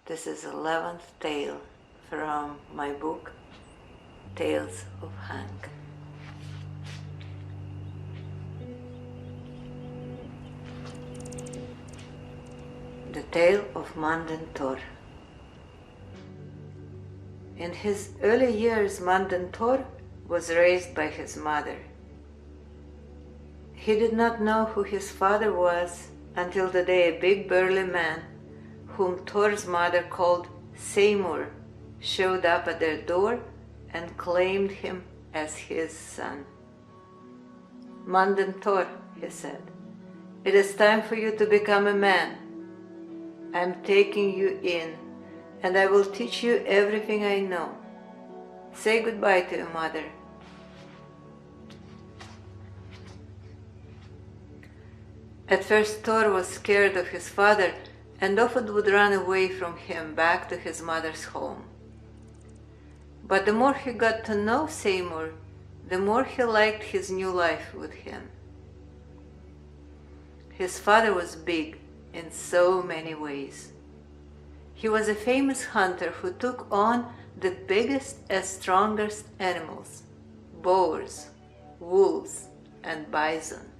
This is 11th tale from my book, Tales of Hank. The Tale of Manden Tor. In his early years, Manden Tor was raised by his mother. He did not know who his father was until the day a big burly man, whom Tor's mother called Seimur, showed up at their door and claimed him as his son. "Manden Tor," he said, "it is time for you to become a man. I am taking you in, and I will teach you everything I know. Say goodbye to your mother." At first Tor was scared of his father and often would run away from him back to his mother's home. But the more he got to know Seimur, the more he liked his new life with him. His father was big in so many ways. He was a famous hunter who took on the biggest and strongest animals, boars, wolves, and bison.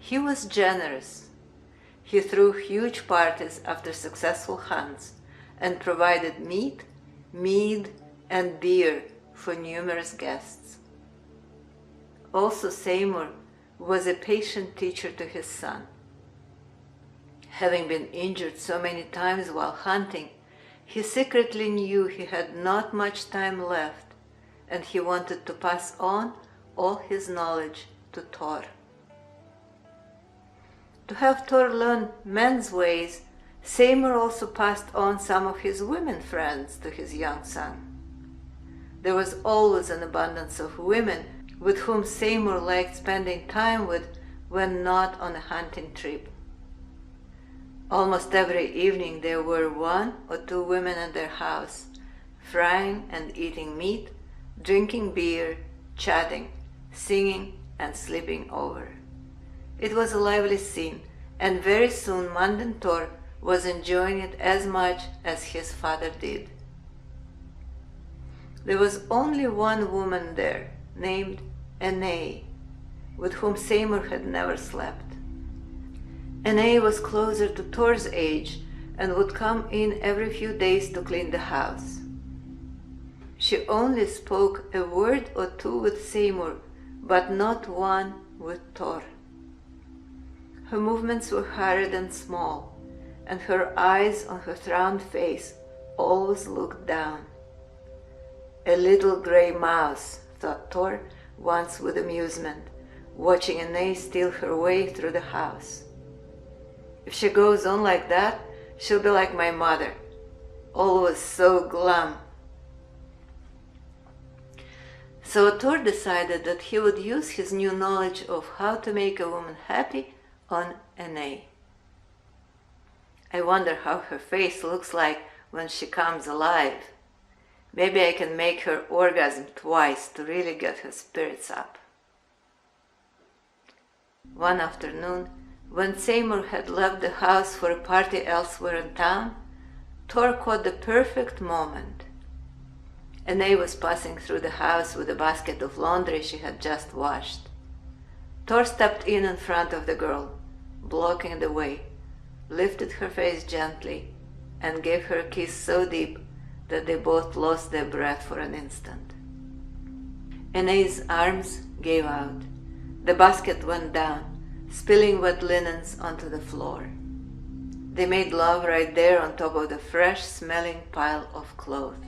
He was generous. He threw huge parties after successful hunts and provided meat, mead, and beer for numerous guests. Also, Seimur was a patient teacher to his son. Having been injured so many times while hunting, he secretly knew he had not much time left, and he wanted to pass on all his knowledge to Tor. To have Tor learn men's ways, Seimur also passed on some of his women friends to his young son. There was always an abundance of women with whom Seimur liked spending time with when not on a hunting trip. Almost every evening there were 1 or 2 women at their house, frying and eating meat, drinking beer, chatting, singing, and sleeping over. It was a lively scene, and very soon Manden Tor was enjoying it as much as his father did. There was only one woman there, named Enei, with whom Seimur had never slept. Enei was closer to Tor's age and would come in every few days to clean the house. She only spoke a word or 2 with Seimur, but not one with Tor. Her movements were hurried and small, and her eyes on her round face always looked down. "A little gray mouse," thought Tor once with amusement, watching Enei steal her way through the house. "If she goes on like that, she'll be like my mother, always so glum." So Tor decided that he would use his new knowledge of how to make a woman happy on Enei. "I wonder how her face looks like when she comes alive. Maybe I can make her orgasm twice to really get her spirits up." One afternoon, when Seimur had left the house for a party elsewhere in town, Tor caught the perfect moment. Enei was passing through the house with a basket of laundry she had just washed. Tor stepped in front of the girl, blocking the way, lifted her face gently, and gave her a kiss so deep that they both lost their breath for an instant. Enei's arms gave out. The basket went down, spilling wet linens onto the floor. They made love right there on top of the fresh-smelling pile of clothes.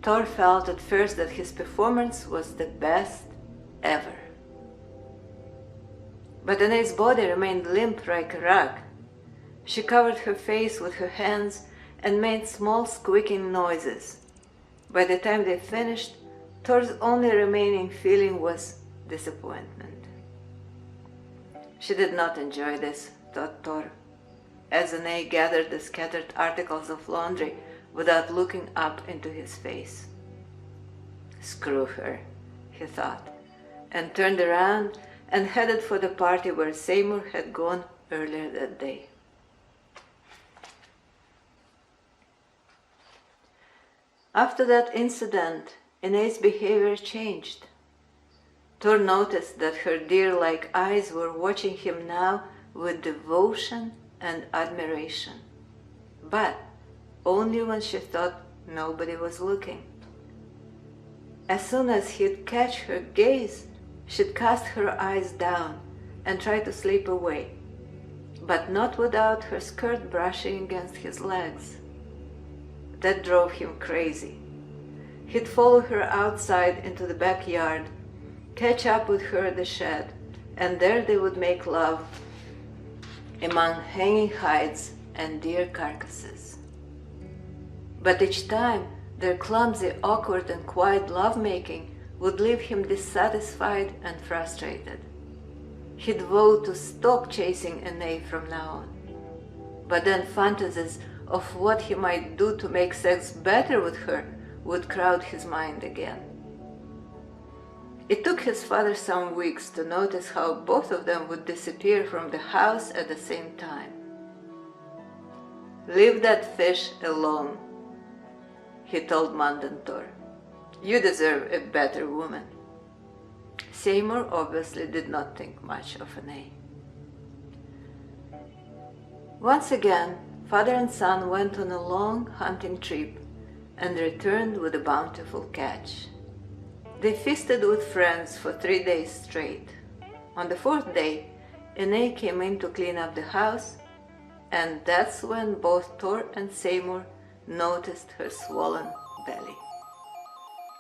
Tor felt at first that his performance was the best ever. But Enei's body remained limp like a rug. She covered her face with her hands and made small squeaking noises. By the time they finished, Tor's only remaining feeling was disappointment. She did not enjoy this, thought Tor, as Enei gathered the scattered articles of laundry without looking up into his face. "Screw her," he thought, and turned around and headed for the party where Seimur had gone earlier that day. After that incident, Ene's behavior changed. Tor noticed that her deer-like eyes were watching him now with devotion and admiration, but only when she thought nobody was looking. As soon as he'd catch her gaze, she'd cast her eyes down and try to slip away, but not without her skirt brushing against his legs. That drove him crazy. He'd follow her outside into the backyard, catch up with her at the shed, and there they would make love among hanging hides and deer carcasses. But each time, their clumsy, awkward, and quiet lovemaking would leave him dissatisfied and frustrated. He'd vow to stop chasing Ene from now on. But then fantasies of what he might do to make sex better with her would crowd his mind again. It took his father some weeks to notice how both of them would disappear from the house at the same time. "Leave that fish alone," he told Manden Tor. "You deserve a better woman." Seimur obviously did not think much of Ene. Once again, father and son went on a long hunting trip and returned with a bountiful catch. They feasted with friends for 3 days straight. On the 4th day, Ene came in to clean up the house, and that's when both Tor and Seimur noticed her swollen belly.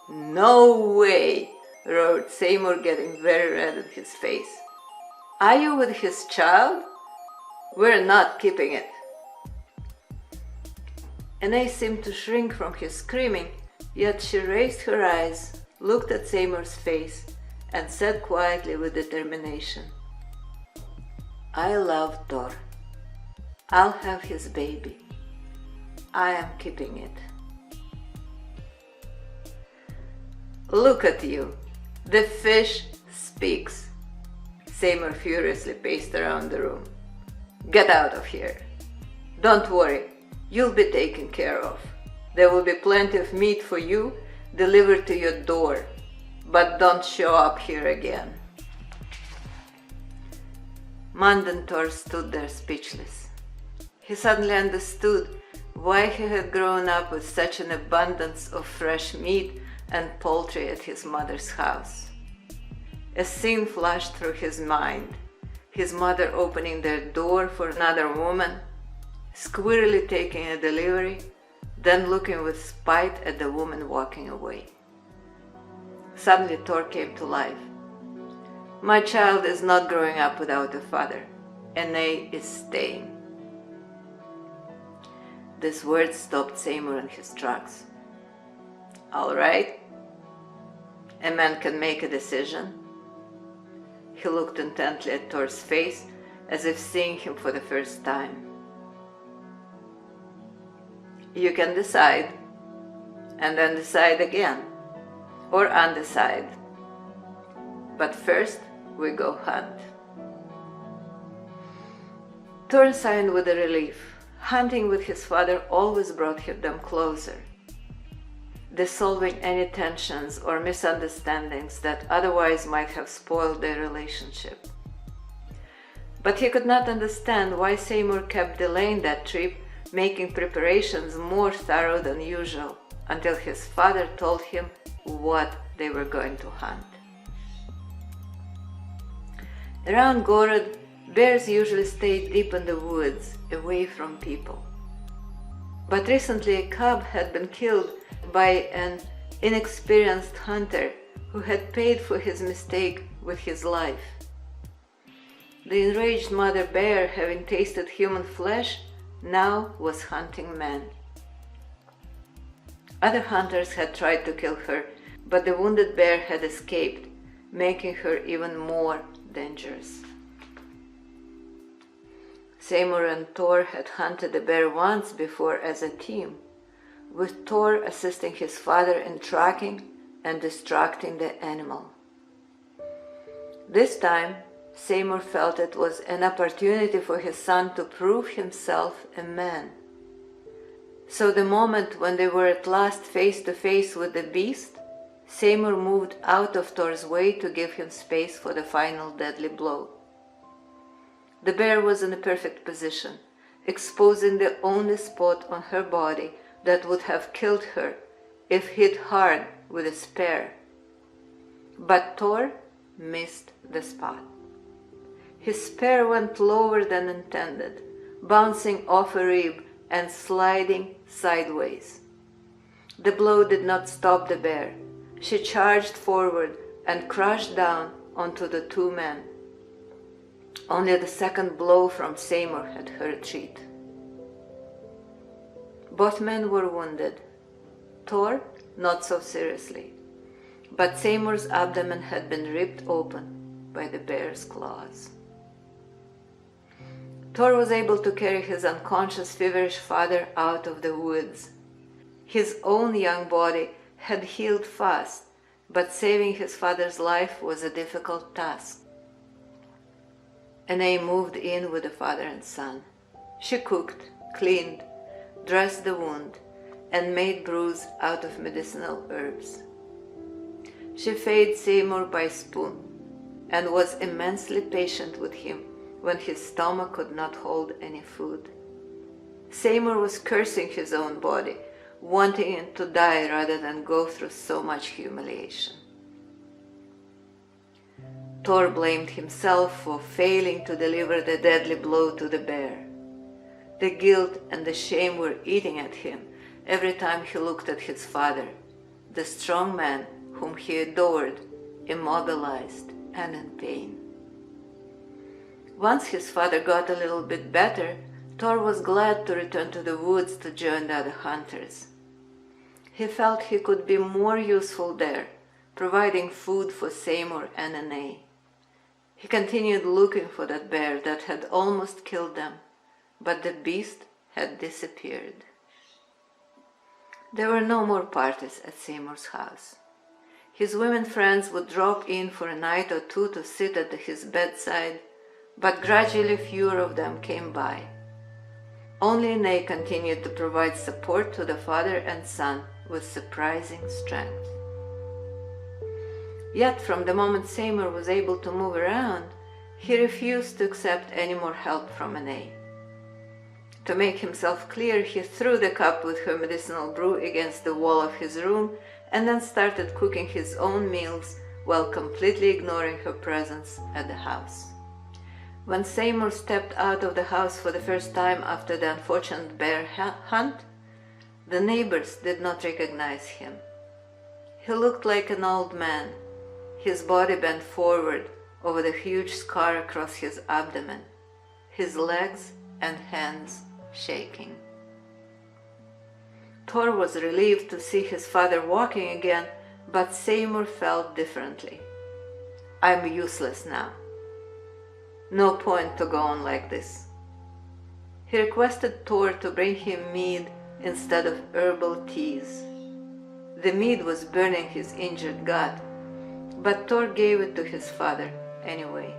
"No way!" roared Seimur, getting very red in his face. "Are you with his child? We're not keeping it." Ene seemed to shrink from his screaming, yet she raised her eyes, looked at Seimur's face, and said quietly with determination, "I love Tor. I'll have his baby. I am keeping it." "Look at you. The fish speaks." Seimur furiously paced around the room. "Get out of here. Don't worry. You'll be taken care of. There will be plenty of meat for you delivered to your door, but don't show up here again." Manden Tor stood there speechless. He suddenly understood why he had grown up with such an abundance of fresh meat and poultry at his mother's house. A scene flashed through his mind: his mother opening their door for another woman, squirrelly taking a delivery, then looking with spite at the woman walking away. Suddenly Tor came to life. "My child is not growing up without a father. Ene is staying." This word stopped Seimur in his tracks. "All right. A man can make a decision." He looked intently at Tor's face, as if seeing him for the first time. "You can decide, and then decide again, or undecide. But first, we go hunt." Tor sighed with a relief. Hunting with his father always brought them closer, dissolving any tensions or misunderstandings that otherwise might have spoiled their relationship. But he could not understand why Seimur kept delaying that trip, making preparations more thorough than usual, until his father told him what they were going to hunt. Around Gorod, bears usually stayed deep in the woods, away from people. But recently a cub had been killed by an inexperienced hunter who had paid for his mistake with his life. The enraged mother bear, having tasted human flesh, now was hunting men. Other hunters had tried to kill her, but the wounded bear had escaped, making her even more dangerous. Seimur and Tor had hunted a bear once before as a team, with Tor assisting his father in tracking and distracting the animal. This time, Seimur felt it was an opportunity for his son to prove himself a man. So the moment when they were at last face to face with the beast, Seimur moved out of Thor's way to give him space for the final deadly blow. The bear was in a perfect position, exposing the only spot on her body that would have killed her if hit hard with a spear. But Thor missed the spot. His spear went lower than intended, bouncing off a rib and sliding sideways. The blow did not stop the bear. She charged forward and crashed down onto the two men. Only the second blow from Seimur had her retreat. Both men were wounded. Thor, not so seriously, but Seimur's abdomen had been ripped open by the bear's claws. Thor was able to carry his unconscious, feverish father out of the woods. His own young body had healed fast, but saving his father's life was a difficult task. Ane moved in with the father and son. She cooked, cleaned, dressed the wound, and made brews out of medicinal herbs. She fed Seimur by spoon and was immensely patient with him when his stomach could not hold any food. Seimur was cursing his own body, wanting it to die rather than go through so much humiliation. Thor blamed himself for failing to deliver the deadly blow to the bear. The guilt and the shame were eating at him every time he looked at his father, the strong man whom he adored, immobilized and in pain. Once his father got a little bit better, Thor was glad to return to the woods to join the other hunters. He felt he could be more useful there, providing food for Seimur and Ane. He continued looking for that bear that had almost killed them, but the beast had disappeared. There were no more parties at Seimur's house. His women friends would drop in for a night or two to sit at his bedside, but gradually fewer of them came by. Only Ane continued to provide support to the father and son with surprising strength. Yet from the moment Seimur was able to move around, he refused to accept any more help from Ane. To make himself clear, he threw the cup with her medicinal brew against the wall of his room and then started cooking his own meals while completely ignoring her presence at the house. When Seimur stepped out of the house for the first time after the unfortunate bear hunt, the neighbors did not recognize him. He looked like an old man, his body bent forward over the huge scar across his abdomen, his legs and hands shaking. Thor was relieved to see his father walking again, but Seimur felt differently. "I'm useless now. No point to go on like this." He requested Thor to bring him mead instead of herbal teas. The mead was burning his injured gut, but Thor gave it to his father anyway.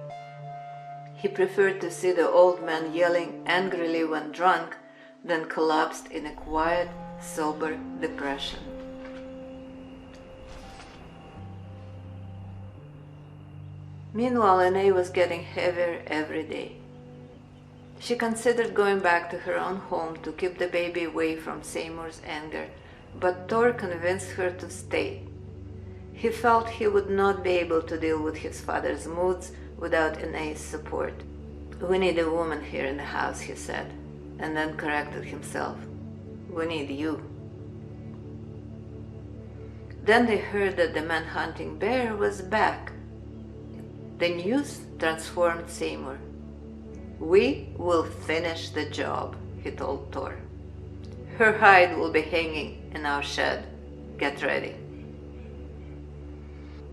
He preferred to see the old man yelling angrily when drunk than collapsed in a quiet, sober depression. Meanwhile, Ane was getting heavier every day. She considered going back to her own home to keep the baby away from Seimur's anger, but Thor convinced her to stay. He felt he would not be able to deal with his father's moods without Ane's support. "We need a woman here in the house," he said, and then corrected himself. "We need you." Then they heard that the man-hunting bear was back. The news transformed Seimur. "We will finish the job," he told Thor. "Her hide will be hanging in our shed. Get ready."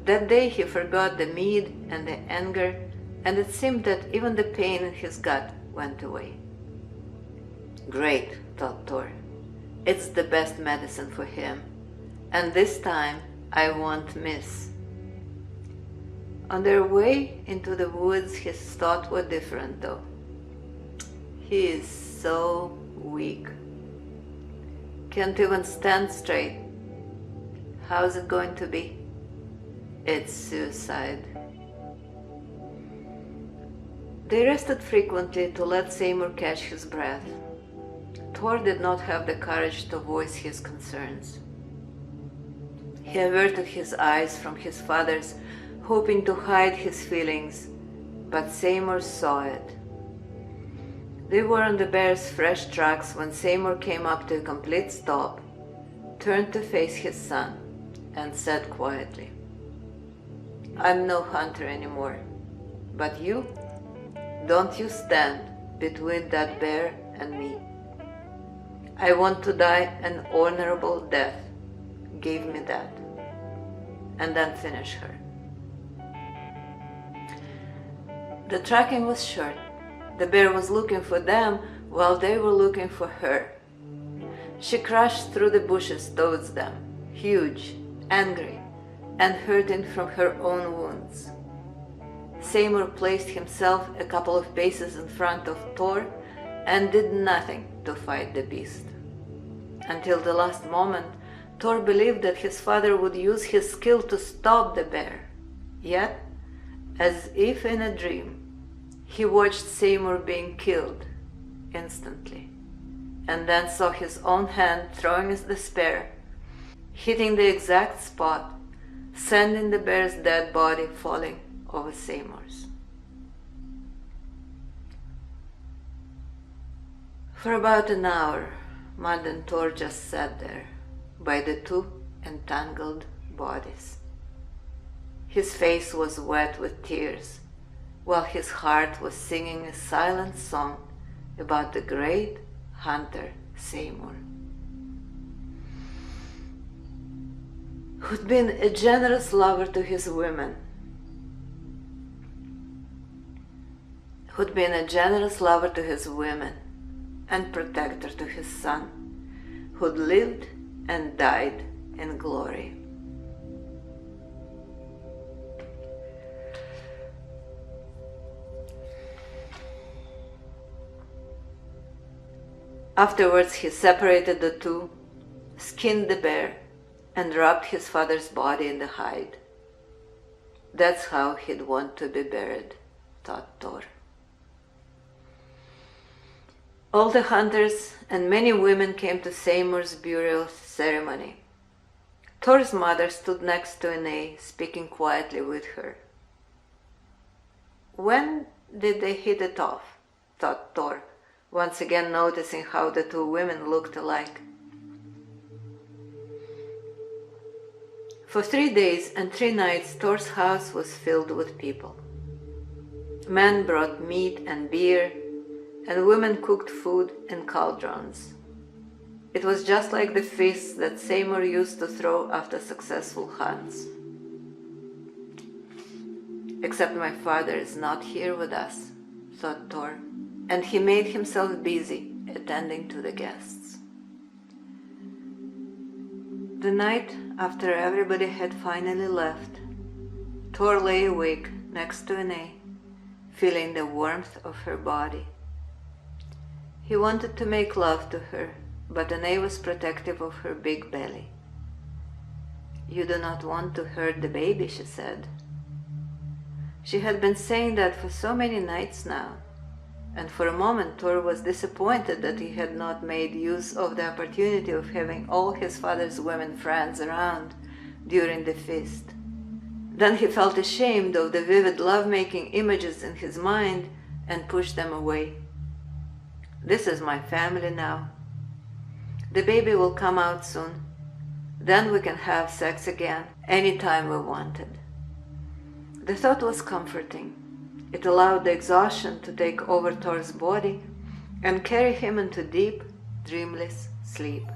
That day he forgot the mead and the anger, and it seemed that even the pain in his gut went away. "Great," thought Thor. "It's the best medicine for him, and this time I won't miss." On their way into the woods, his thoughts were different though. He is so weak. Can't even stand straight. How's it going to be? It's suicide. They rested frequently to let Seimur catch his breath. Tor did not have the courage to voice his concerns. He averted his eyes from his father's, hoping to hide his feelings, but Seimur saw it. They were on the bear's fresh tracks when Seimur came up to a complete stop, turned to face his son, and said quietly, "I'm no hunter anymore, but you, don't you stand between that bear and me. I want to die an honorable death. Give me that." And then finish her. The tracking was short. The bear was looking for them while they were looking for her. She crashed through the bushes towards them, huge, angry, and hurting from her own wounds. Seimur placed himself a couple of paces in front of Tor and did nothing to fight the beast. Until the last moment, Tor believed that his father would use his skill to stop the bear. Yet, as if in a dream, he watched Seimur being killed instantly, and then saw his own hand throwing the spear, hitting the exact spot, sending the bear's dead body falling over Seimur's. For about an hour, Manden Tor just sat there by the two entangled bodies. His face was wet with tears, while his heart was singing a silent song about the great hunter Seimur, who'd been a generous lover to his women, and protector to his son, who'd lived and died in glory. Afterwards, he separated the two, skinned the bear, and wrapped his father's body in the hide. That's how he'd want to be buried, thought Tor. All the hunters and many women came to Seimur's burial ceremony. Thor's mother stood next to Enei, speaking quietly with her. When did they hit it off? Thought Thor, once again noticing how the two women looked alike. For 3 days and 3 nights, Thor's house was filled with people. Men brought meat and beer, and women cooked food in cauldrons. It was just like the feasts that Seimur used to throw after successful hunts. Except my father is not here with us, thought Thor, and he made himself busy attending to the guests. The night after everybody had finally left, Thor lay awake next to Enei, feeling the warmth of her body. He wanted to make love to her, but Enei was protective of her big belly. "You do not want to hurt the baby," she said. She had been saying that for so many nights now, and for a moment Thor was disappointed that he had not made use of the opportunity of having all his father's women friends around during the feast. Then he felt ashamed of the vivid love-making images in his mind and pushed them away. This is my family now. The baby will come out soon. Then we can have sex again anytime we wanted. The thought was comforting. It allowed the exhaustion to take over Thor's body and carry him into deep, dreamless sleep.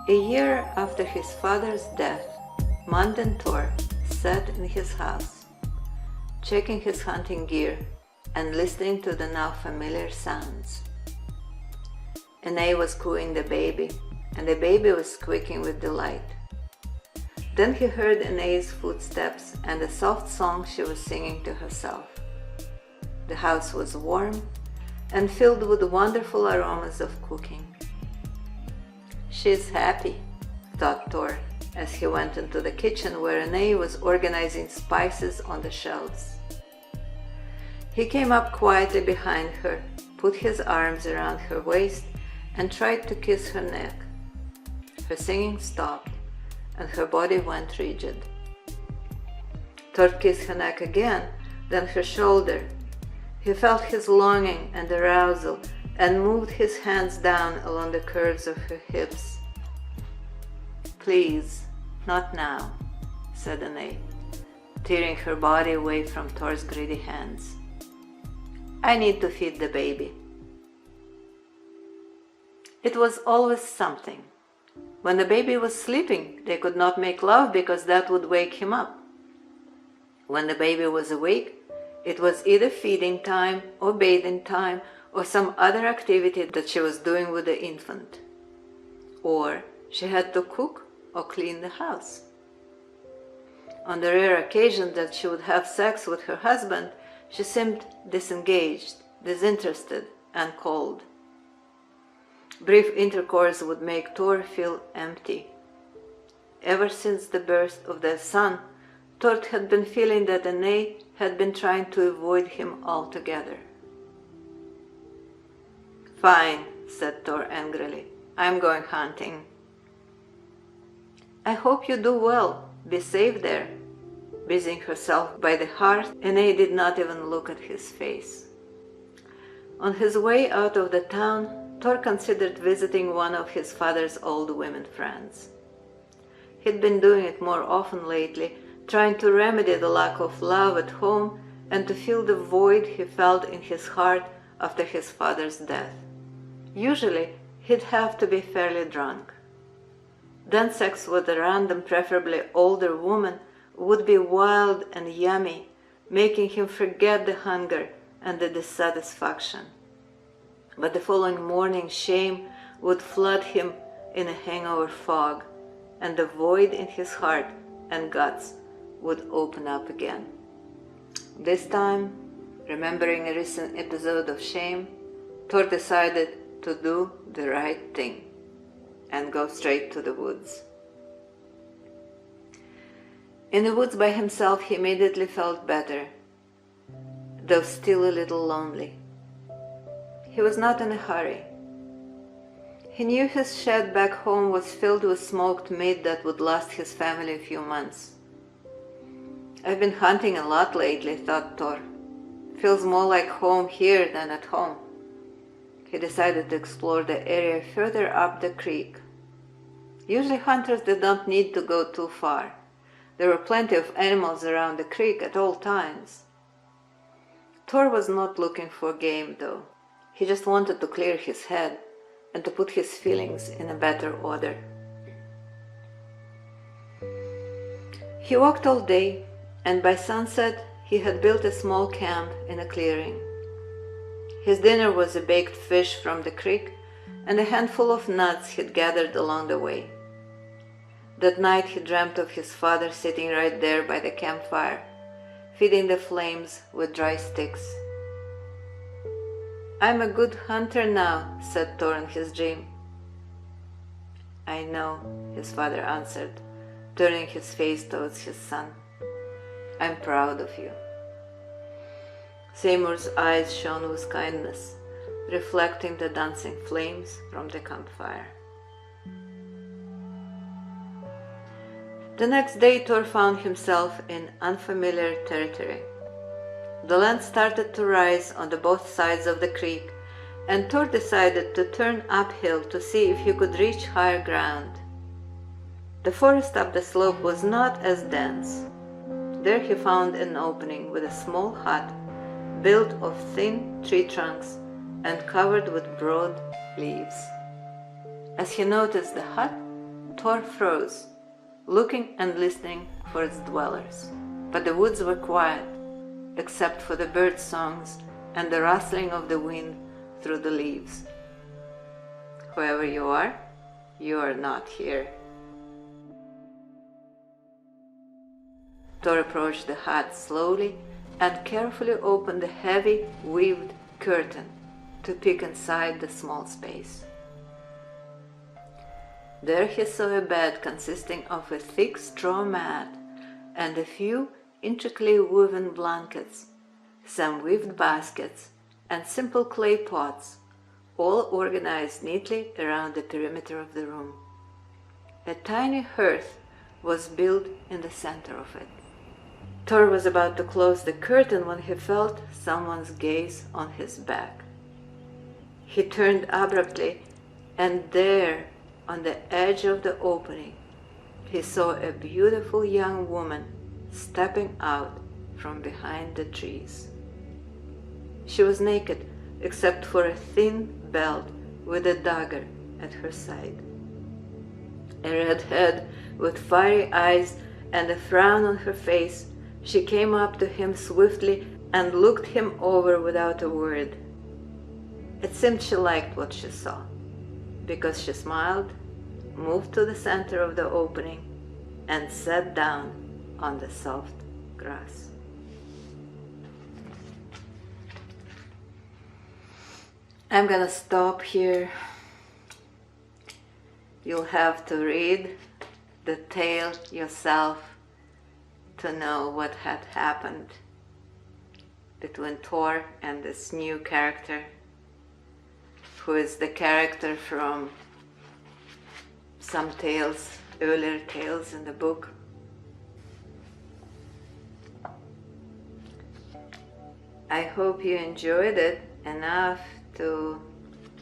A year after his father's death, Manden Tor sat in his house, checking his hunting gear and listening to the now familiar sounds. Ene was cooing the baby, and the baby was squeaking with delight. Then he heard Ene's footsteps and the soft song she was singing to herself. The house was warm and filled with wonderful aromas of cooking. "She's happy," thought Tor, as he went into the kitchen where Ene was organizing spices on the shelves. He came up quietly behind her, put his arms around her waist, and tried to kiss her neck. Her singing stopped, and her body went rigid. Tor kissed her neck again, then her shoulder. He felt his longing and arousal and moved his hands down along the curves of her hips. "Please, not now," said Ene, tearing her body away from Tor's greedy hands. "I need to feed the baby." It was always something. When the baby was sleeping, they could not make love because that would wake him up. When the baby was awake, it was either feeding time or bathing time or some other activity that she was doing with the infant. Or she had to cook or clean the house. On the rare occasion that she would have sex with her husband, she seemed disengaged, disinterested, and cold. Brief intercourse would make Tor feel empty. Ever since the birth of their son, Tor had been feeling that Ene had been trying to avoid him altogether. "Fine," said Tor angrily. "I'm going hunting." "I hope you do well. Be safe there." Busying herself by the hearth, Ene did not even look at his face. On his way out of the town, Tor considered visiting one of his father's old women friends. He'd been doing it more often lately, trying to remedy the lack of love at home and to fill the void he felt in his heart after his father's death. Usually, he'd have to be fairly drunk. Then sex with a random, preferably older woman, would be wild and yummy, making him forget the hunger and the dissatisfaction. But the following morning, shame would flood him in a hangover fog, and the void in his heart and guts would open up again. This time, remembering a recent episode of shame, Tor decided to do the right thing and go straight to the woods. In the woods by himself, he immediately felt better, though still a little lonely. He was not in a hurry. He knew his shed back home was filled with smoked meat that would last his family a few months. "I've been hunting a lot lately," thought Tor. "Feels more like home here than at home." He decided to explore the area further up the creek. Usually hunters did not need to go too far. There were plenty of animals around the creek at all times. Tor was not looking for game, though. He just wanted to clear his head and to put his feelings in a better order. He walked all day, and by sunset he had built a small camp in a clearing. His dinner was a baked fish from the creek and a handful of nuts he'd gathered along the way. That night he dreamt of his father sitting right there by the campfire, feeding the flames with dry sticks. "I'm a good hunter now," said Tor in his dream. "I know," his father answered, turning his face towards his son. "I'm proud of you." Seimur's eyes shone with kindness, reflecting the dancing flames from the campfire. The next day, Tor found himself in unfamiliar territory. The land started to rise on the both sides of the creek, and Tor decided to turn uphill to see if he could reach higher ground. The forest up the slope was not as dense. There he found an opening with a small hut built of thin tree trunks and covered with broad leaves. As he noticed the hut, Tor froze, looking and listening for its dwellers. But the woods were quiet, except for the bird songs and the rustling of the wind through the leaves. Whoever you are not here. Tor approached the hut slowly and carefully opened the heavy, weaved curtain to peek inside the small space. There he saw a bed consisting of a thick straw mat and a few intricately woven blankets, some weaved baskets, and simple clay pots, all organized neatly around the perimeter of the room. A tiny hearth was built in the center of it. Tor was about to close the curtain when he felt someone's gaze on his back. He turned abruptly, and there, on the edge of the opening, he saw a beautiful young woman stepping out from behind the trees. She was naked, except for a thin belt with a dagger at her side. A red head with fiery eyes and a frown on her face, she came up to him swiftly and looked him over without a word. It seemed she liked what she saw, because she smiled, moved to the center of the opening, and sat down on the soft grass. I'm gonna stop here. You'll have to read the tale yourself to know what had happened between Tor and this new character, who is the character from some tales, earlier tales in the book. I hope you enjoyed it enough to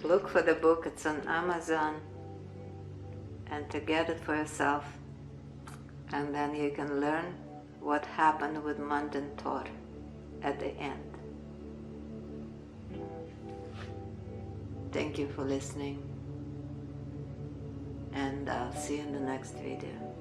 look for the book. It's on Amazon, and to get it for yourself, and then you can learn what happened with Manden Tor at the end. Thank you for listening, and I'll see you in the next video.